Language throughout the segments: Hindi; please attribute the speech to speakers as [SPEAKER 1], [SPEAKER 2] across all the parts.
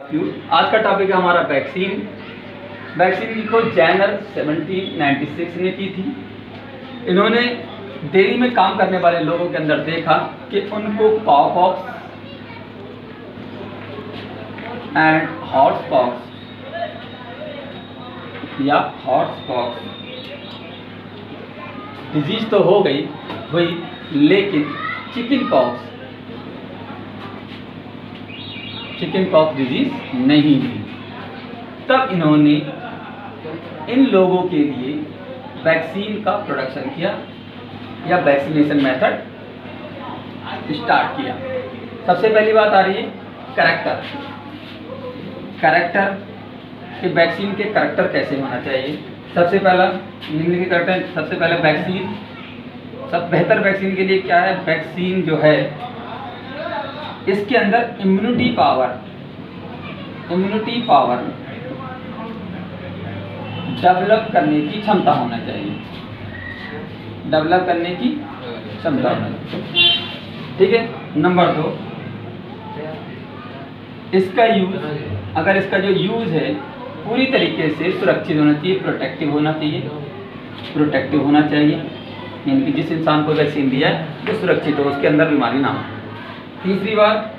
[SPEAKER 1] आज का टॉपिक है हमारा वैक्सीन। वैक्सीन की खोज जैनर 1796 ने की थी। इन्होंने डेयरी में काम करने वाले लोगों के अंदर देखा कि उनको काउपॉक्स एंड हॉर्सपॉक्स या हॉर्सपॉक्स डिजीज तो हो गई हुई, लेकिन चिकन पॉक्स डिजीज नहीं हुई। तब इन्होंने इन लोगों के लिए वैक्सीन का प्रोडक्शन किया या वैक्सीनेशन मेथड स्टार्ट किया। सबसे पहली बात आ रही है कैरेक्टर कि वैक्सीन के कैरेक्टर कैसे होना चाहिए। सबसे पहला निम्नलिखित कैरेक्टर, सबसे पहले वैक्सीन, सब बेहतर वैक्सीन के लिए क्या है, वैक्सीन जो है इसके अंदर इम्यूनिटी पावर डेवलप करने की क्षमता होना चाहिए, ठीक है। नंबर 2, इसका यूज, अगर इसका जो यूज है पूरी तरीके से सुरक्षित होना चाहिए, प्रोटेक्टिव होना चाहिए, यानी कि जिस इंसान को वैक्सीन दिया है वो सुरक्षित हो, उसके अंदर बीमारी ना हो। तीसरी बात,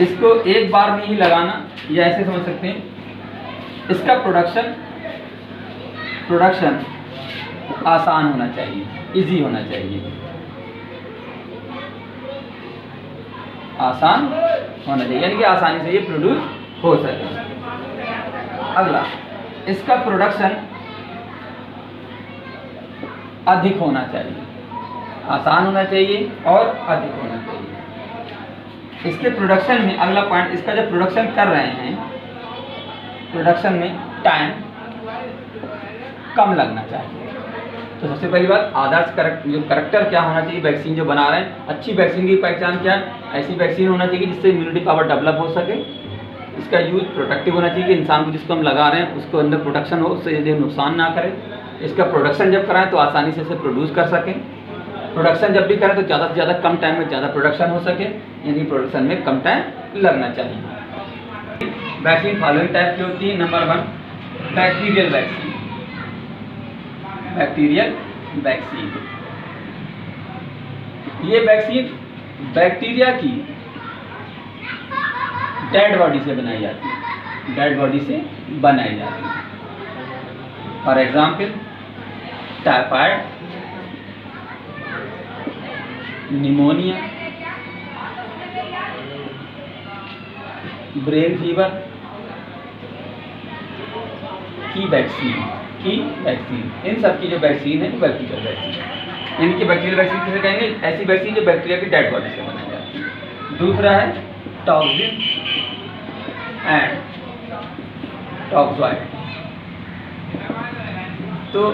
[SPEAKER 1] इसको एक बार में ही लगाना, या ऐसे समझ सकते हैं, इसका प्रोडक्शन आसान होना चाहिए, इजी होना चाहिए, यानी कि आसानी से ये प्रोड्यूस हो सके। अगला, इसका प्रोडक्शन अधिक होना चाहिए, आसान होना चाहिए और अधिक होना चाहिए। इसके प्रोडक्शन में, अगला पॉइंट, इसका जब प्रोडक्शन कर रहे हैं, प्रोडक्शन में टाइम कम लगना चाहिए। तो सबसे पहली बात, आदर्श करेक्टर क्या होना चाहिए वैक्सीन जो बना रहे हैं। अच्छी वैक्सीन की पहचान क्या है, ऐसी वैक्सीन होना चाहिए जिससे इम्यूनिटी पावर डेवलप हो सके। इसका यूज प्रोटेक्टिव होना चाहिए कि इंसान को जिसको हम लगा रहे हैं उसको अंदर प्रोटेक्शन हो, उससे यदि नुकसान ना करे। इसका प्रोडक्शन जब कराएं तो आसानी से इसे प्रोड्यूस कर सकें। प्रोडक्शन जब भी करें तो ज़्यादा से ज़्यादा कम टाइम में ज़्यादा प्रोडक्शन हो सके, यानी प्रोडक्शन में कम टाइम लगना चाहिए। वैक्सीन फॉलोइंग टाइप की होती है। Number 1, bacterial vaccine. ये वैक्सीन बैक्टीरिया की डेड बॉडी से बनाई जाती है। For example, typhoid, pneumonia, brain fever की वैक्सीन, इन सब की जो वैक्सीन है वो बैक्टीरियल वैक्सीन। इनकी बैक्टीरियल वैक्सीन किसे कहेंगे, ऐसी वैक्सीन जो बैक्टीरिया की डेड बॉडी से बनाई जाती है। दूसरा है टॉक्सिन एंड टॉक्सॉइड। तो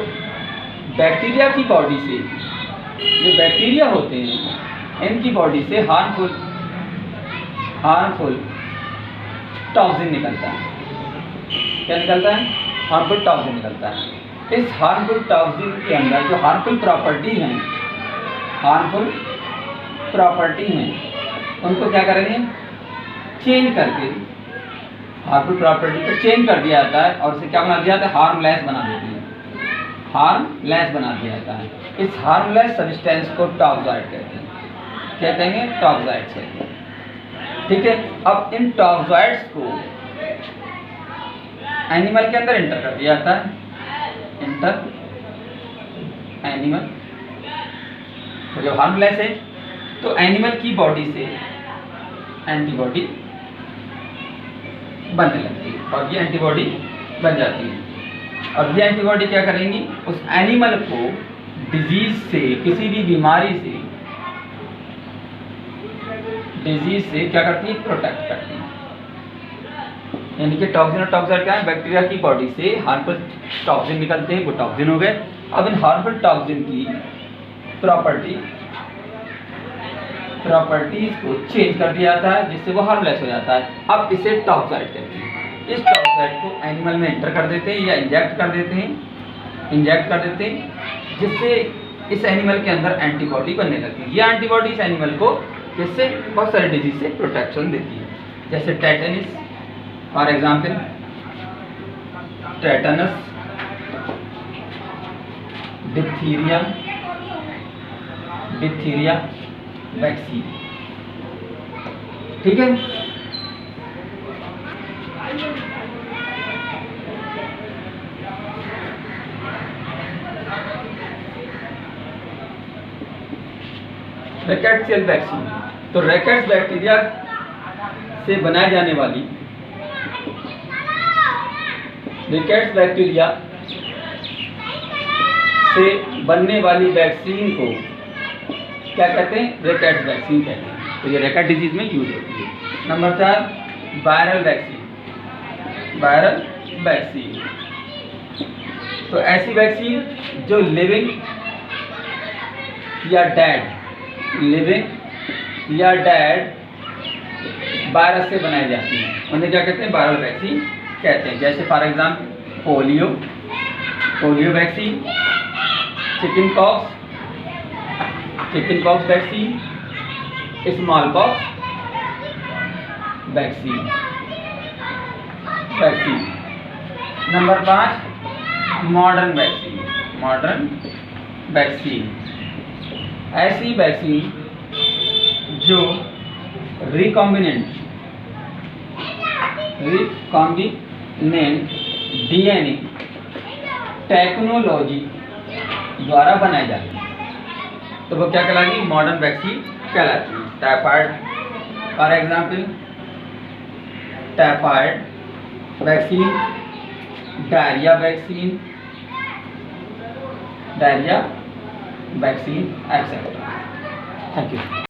[SPEAKER 1] बैक्टीरिया की बॉडी से, जो बैक्टीरिया होते हैं इनकी बॉडी से हार्मफुल टॉक्सिन निकलता है। क्या निकलता है? हार्मफुल टॉक्सिन निकलता है। इस हार्मफुल टॉक्सिन के अंदर जो हार्मफुल प्रॉपर्टी हैं उनको क्या करेंगे, चेंज करके हार्मफुल प्रॉपर्टी को चेंज कर दिया जाता है और उसे क्या बना दिया जाता है, हार्मलेस बना दिया जाता है। इस हार्मलेस सब्सटेंस को टॉक्सॉइड कहते हैं। क्या कहेंगे? टॉक्सॉइड्स कहते हैं, ठीक है। अब इन टॉक्सॉइड्स को एनिमल के अंदर इंटर कर दिया जाता है। एनिमल तो जब हार्मलेस है तो एनिमल की बॉडी से एंटीबॉडी बनने लगती है और ये एंटीबॉडी बन जाती है। और ये एंटीबॉडी क्या करेंगी, उस एनिमल को डिजीज से, किसी भी बीमारी से क्या करती है, प्रोटेक्ट करती है। यानी कि टॉक्सिन और टॉक्साइड क्या है, बैक्टीरिया की बॉडी से हार्मफुल टॉक्सिन निकलते हैं, वो टॉक्सिन हो गए। अब इन हार्मफुल टॉक्सिन की प्रॉपर्टीज को चेंज कर दिया जाता है जिससे वो हार्मलेस हो जाता है। अब इसे टॉक्साइड कहते हैं। इस टॉक्साइड को एनिमल में एंटर कर देते हैं या इंजेक्ट कर देते हैं जिससे इस एनिमल के अंदर एंटीबॉडी बनने लगती है। ये एंटीबॉडी इस एनिमल को किससे? बहुत सारे डिजीज से प्रोटेक्शन देती है, जैसे tetanus for example, tetanus, diphtheria vaccine. ठीक है। रैकेट सेल वैक्सीन, तो रैकेट्स बैक्टीरिया से बनाई जाने वाली, रैकेट्स बैक्टीरिया से बनने वाली वैक्सीन को क्या कहते हैं? रैकेट्स वैक्सीन कहते हैं। तो ये रैकेट डिजीज में यूज होती है। Number 4, viral vaccine. तो ऐसी वैक्सीन जो लिविंग या डेड वायरस से बनाई जाती है, उन्हें क्या कहते हैं? वायरल वैक्सीन कहते हैं। जैसे for example polio vaccine, chicken pox vaccine, small pox vaccine. Number 5, modern vaccine. ऐसी वैक्सीन जो रिकॉम्बिनेंट DNA टेक्नोलॉजी द्वारा बनाई जाती है, तो वो क्या कहलाएगी? मॉडर्न वैक्सीन कहलाती है। Typhoid for example, typhoid vaccine, diarrhoea vaccine etcetera. Thank you.